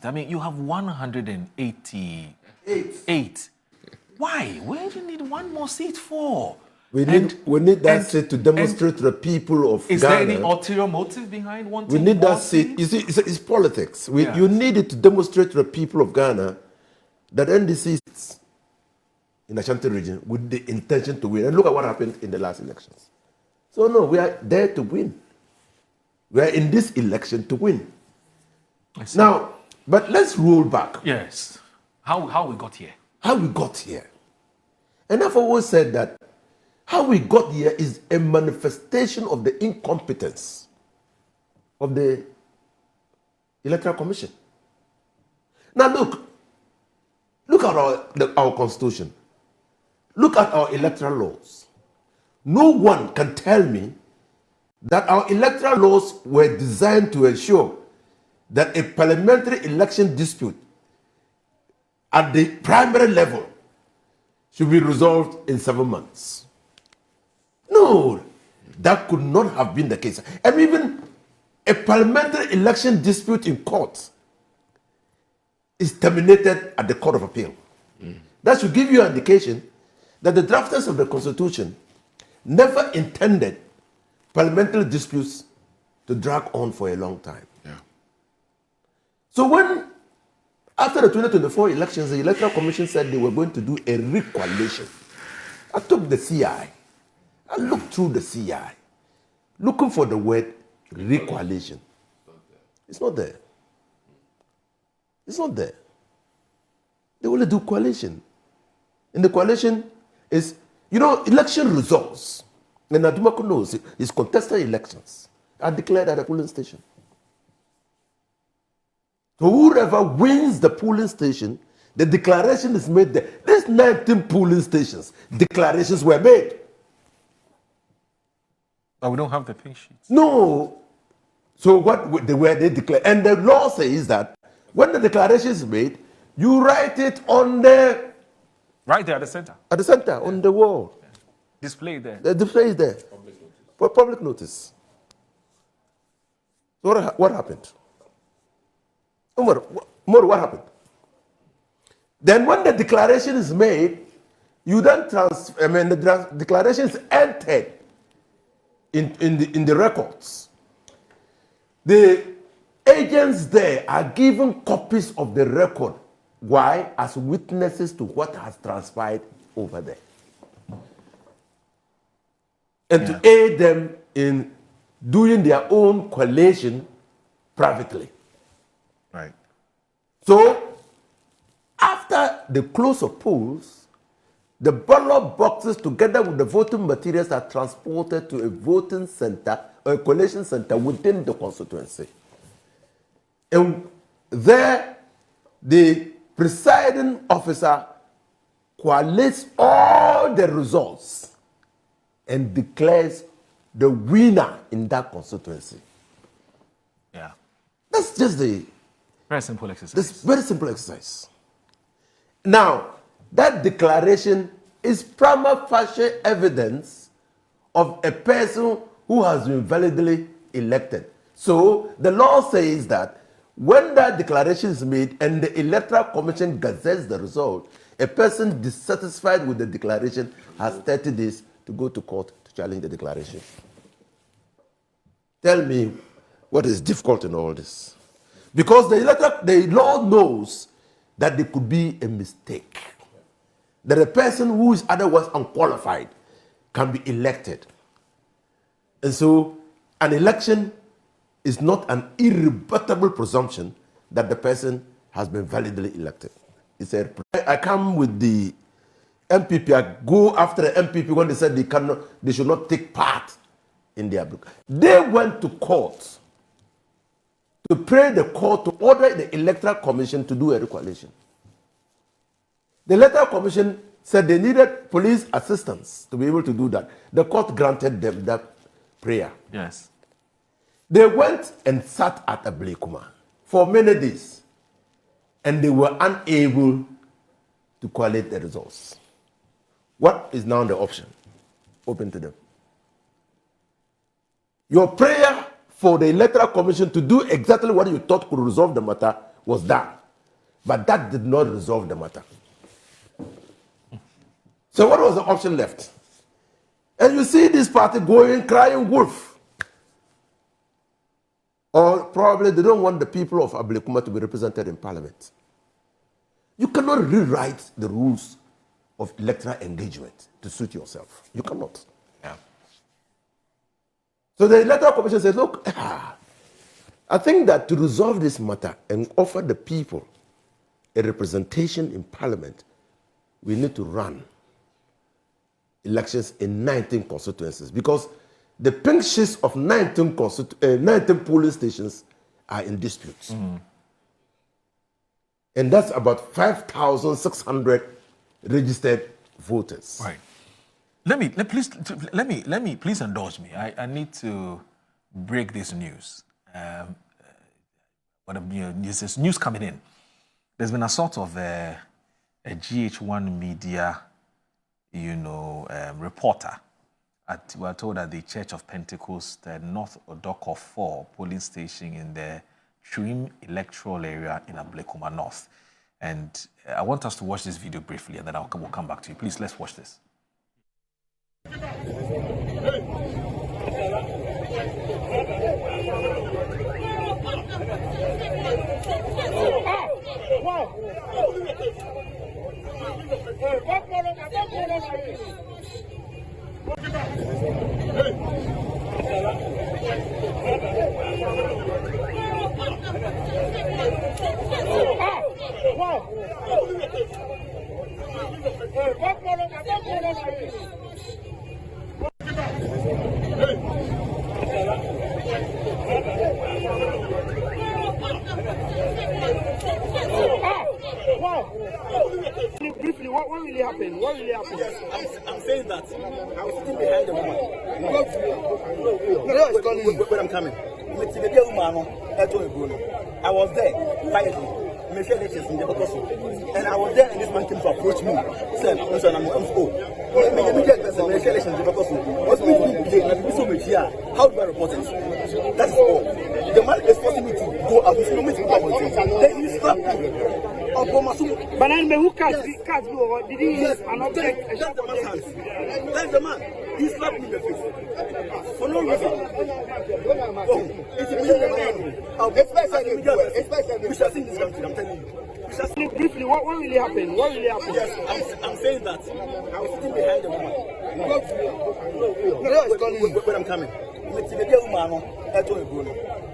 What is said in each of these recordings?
seats. I mean, you have 188. Why? Where do you need one more seat for? We need that seat to demonstrate to the people of Ghana. Is there any ulterior motive behind wanting We need that seat? seat. You see, it's politics. You need it to demonstrate to the people of Ghana that NDC is in the Ashanti region with the intention to win. And look at what happened in the last elections. So no, we are there to win. We are in this election to win. Now, but let's roll back. Yes. How we got here? How we got here. And I've always said that how we got here is a manifestation of the incompetence of the Electoral Commission. Now look at our constitution. Look at our electoral laws. No one can tell me that our electoral laws were designed to ensure that a parliamentary election dispute at the primary level should be resolved in 7 months. No, that could not have been the case. And even a parliamentary election dispute in court is terminated at the Court of Appeal. That should give you an indication that the drafters of the Constitution never intended parliamentary disputes to drag on for a long time. Yeah. So when, after the 2024 elections, the Electoral Commission said they were going to do a recoalition, I took the CI. I looked through the CI, looking for the word recoalition. It's not there. It's not there. They only do coalition. And the coalition is, election results. And Adumako knows is contested elections are declared at the polling station. So whoever wins the polling station, the declaration is made there. These 19 polling stations, declarations were made. But we don't have the pay sheets. No. So what they were they declared, and the law says that when the declaration is made, you write it on the right there at the center. At the center, on the wall. Yeah. Display there. The display is there. For public notice. So what happened? What happened? Then when the declaration is made, you then the declaration is entered in the records. The agents there are given copies of the record. Why? As witnesses to what has transpired over there. And to aid them in doing their own collation privately. Right. So, after the close of polls, the ballot boxes together with the voting materials are transported to a voting center or a collation center within the constituency. And there, the presiding officer collates all the results and declares the winner in that constituency. Yeah. That's just the very simple exercise. This very simple exercise. Now, that declaration is prima facie evidence of a person who has been validly elected. So the law says that when that declaration is made and the Electoral Commission gazettes the result, a person dissatisfied with the declaration has 30 days to go to court to challenge the declaration. Tell me what is difficult in all this. Because the law knows that there could be a mistake. That a person who is otherwise unqualified can be elected. And so an election is not an irrebuttable presumption that the person has been validly elected. He said, I come with the MPP, I go after the MPP when they said they should not take part in their book. They went to court to pray the court to order the Electoral Commission to do a recoalition. The Electoral Commission said they needed police assistance to be able to do that. The court granted them that prayer. Yes. They went and sat at Ablekuma for many days, and they were unable to collate the results. What is now the option open to them? Your prayer for the Electoral Commission to do exactly what you thought could resolve the matter was done. But that did not resolve the matter. So what was the option left? And you see this party going, crying wolf. Or probably they don't want the people of Ablekuma to be represented in parliament. You cannot rewrite the rules of electoral engagement to suit yourself. You cannot. Yeah. So the Electoral Commission said, look, I think that to resolve this matter and offer the people a representation in parliament, we need to run elections in 19 constituencies, because the pink sheets of 19 polling stations are in dispute. And that's about 5,600 registered voters. Right. Please indulge me. I need to break this news. There's news coming in. There's been a sort of a GH1 media, reporter. We are told that the Church of Pentecost, North Odoko 4 polling station in the Trim electoral area in Ablekuma North. And I want us to watch this video briefly, and then we'll come back to you. Please, let's watch this. Briefly, what really happened? What really happened? Yes, I'm saying that I was sitting behind the woman. When I'm coming, I was there quietly. And I was there, and this man came to approach me. Said, how do I report it? That's all. The man is forcing me to go out. He's not making then he slapped me. But who catch did he use an object? That's the man's hands. That's the man. He slapped me in the face. For no reason. We shall see this country, I'm telling you. Briefly, what really happened? What really happened? Yes, I'm saying that I was sitting behind the woman. When I'm coming,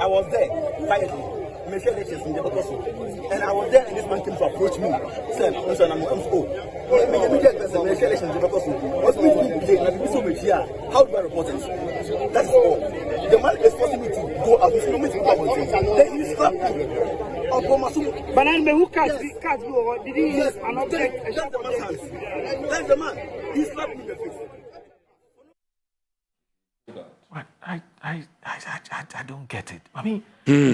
I was there quietly. And I was there, and this man came to approach me. Said, how do I report it? That's all. The man is forcing me to go out. He's not making then he slapped me. But who catch did he use an object? That's the man's hands. That's the man. He slapped me in the face. I don't get it. I mean,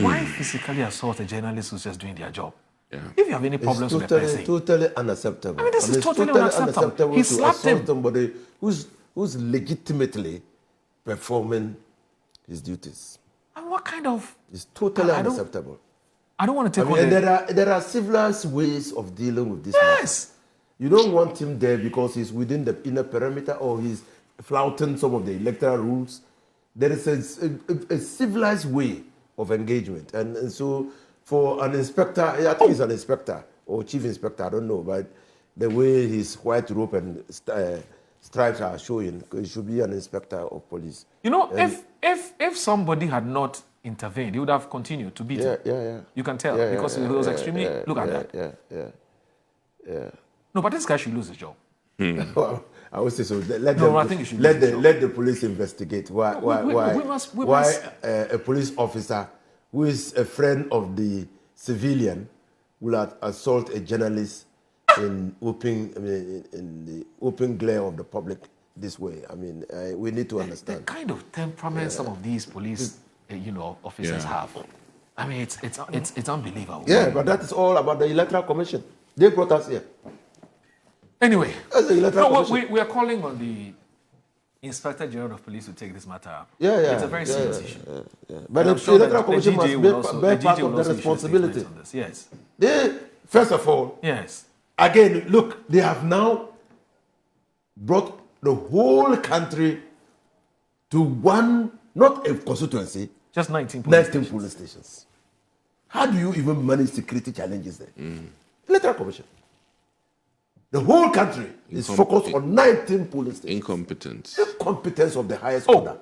why physically assault a journalist who's just doing their job? Yeah. If you have any problems with the person, totally unacceptable. I mean, this is totally unacceptable. He slapped him. Somebody who's legitimately performing his duties. And what kind of? It's totally unacceptable. I don't want to take and there are civilized ways of dealing with this. Yes. Matter. You don't want him there because he's within the inner perimeter or he's flouting some of the electoral rules. There is a civilized way of engagement. And so for an inspector, I think he's an inspector or chief inspector, I don't know, but the way his white robe and stripes are showing, he should be an inspector of police. You know, if somebody had not intervened, he would have continued to beat him. Yeah. You can tell because it was extremely. Look at that. Yeah. No, but this guy should lose his job. Well, I would say so. I think you should let the police investigate why a police officer who is a friend of the civilian will assault a journalist in the open glare of the public this way. I mean, we need to understand the kind of temperament some of these police, officers have. I mean, it's unbelievable. Yeah, but that is all about the Electoral Commission. They brought us here. Anyway, we are calling on the Inspector General of Police will take this matter up. Yeah, yeah. It's a very serious issue. But And I'm the sure that Electoral Commission the must GJ bear, will also, bear the part GJ of will the also issue a responsibility. statement on this. Yes. They, first of all, Yes. again, look, they have now brought the whole country to one, not a constituency, Just 19 19 police stations. How do you even manage security challenges there? Electoral Commission. The whole country is focused on 19 police stations. Incompetence. Incompetence of the highest order.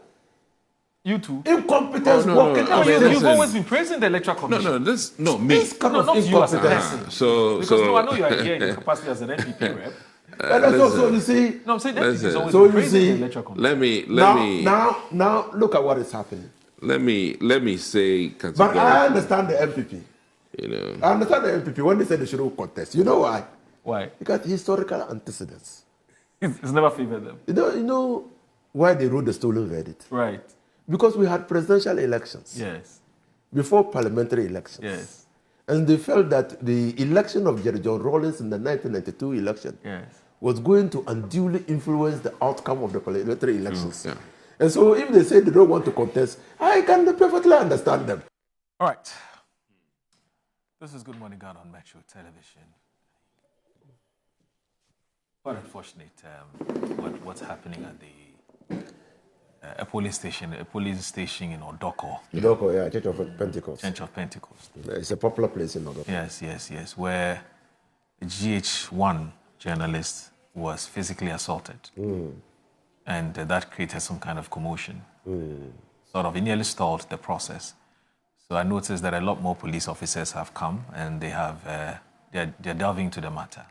You too. Incompetence working. I mean, You've always been praising the Electoral Commission. Me. This kind No, of not you as a incompetence. person. Because no, I know you are here in your capacity as an NPP rep. And that's also, you see, No, I'm saying NPP is always So been you praising see, the Electoral Commission. now, look at what is happening. Let me say But categorically. I understand the MPP. You know. I understand the MPP when they say they shouldn't contest. You know why? Why? Because historical antecedents. It's never favored them. You know why they wrote the stolen verdict? Right. Because we had presidential elections Yes. before parliamentary elections. Yes. And they felt that the election of Jerry John Rawlings in the 1992 election Yes. was going to unduly influence the outcome of the parliamentary elections. Yeah. And so if they say they don't want to contest, I can perfectly understand them. All right. This is Good Morning God on Metro Television. Quite unfortunate what's happening at the a police station in Odoko. Odoko, yeah, Church of Pentecost. Church of Pentecost. It's a popular place in Odoko. Yes, where a GH1 journalist was physically assaulted. And that created some kind of commotion. Sort of, it nearly stalled the process. So I noticed that a lot more police officers have come and they have, they're delving into the matter.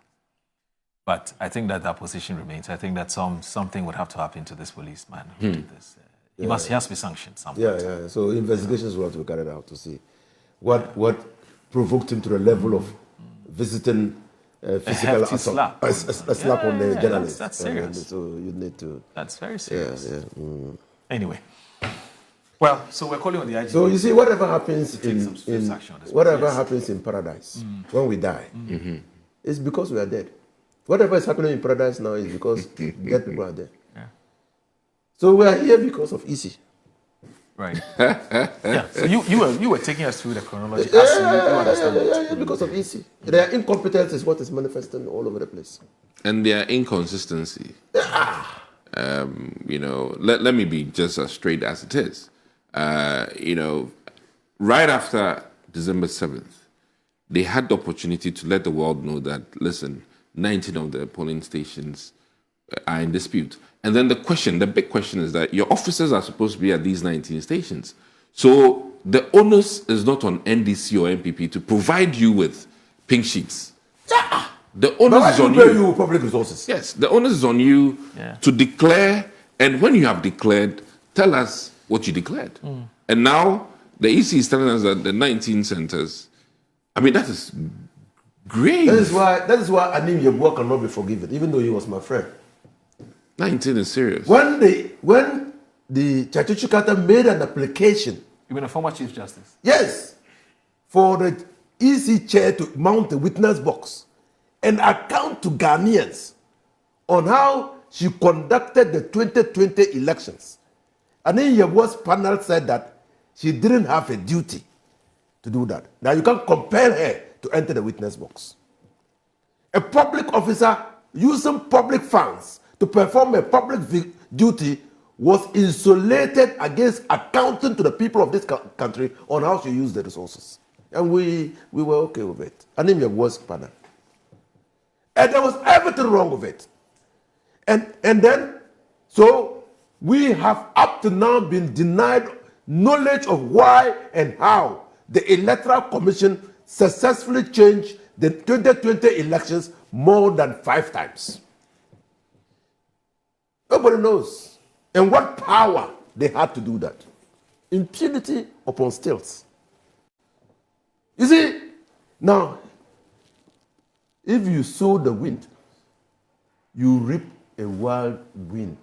But I think that position remains. I think that something would have to happen to this policeman. He has to be sanctioned somehow. Yeah. So investigations will have to be carried out to see what provoked him to the level of visiting physical assault, a slap on the journalist. That's serious. So you need to. That's very serious. Yeah. Anyway, well, so we're calling on the IG. So you see, whatever happens happens in paradise when we die, it's because we are dead. Whatever is happening in paradise now is because dead people are dead. Yeah. So we are here because of Isi. Right. Yeah. So you were taking us through the chronology. You understand it. Yeah, because of Isi. Their incompetence is what is manifesting all over the place. And their inconsistency. Let me be just as straight as it is. Right after December 7th, they had the opportunity to let the world know that, listen, 19 of the polling stations are in dispute. And then the big question is that your officers are supposed to be at these 19 stations. So the onus is not on NDC or MPP to provide you with pink sheets. Yeah. The onus is on you public resources. Yes, the onus is on you to declare. And when you have declared, tell us what you declared. And now the EC is telling us that the 19 centers, I mean, that is great. That is why Anim Yeboah cannot be forgiven, even though he was my friend. 19 is serious. When the Chachuchukata made an application. You mean a former Chief Justice? Yes. For the EC chair to mount a witness box and account to Ghanaians on how she conducted the 2020 elections. Anim Yeboah's panel said that she didn't have a duty to do that. Now you can't compel her to enter the witness box. A public officer using public funds to perform a public duty was insulated against accounting to the people of this country on how to use the resources. And we were okay with it. Anim Yeboah's panel. And there was everything wrong with it. And then, so we have up to now been denied knowledge of why and how the Electoral Commission successfully changed the 2020 elections more than 5 times. Nobody knows. And what power they had to do that. Impunity upon stilts. You see, now, if you sow the wind, you reap a wild wind.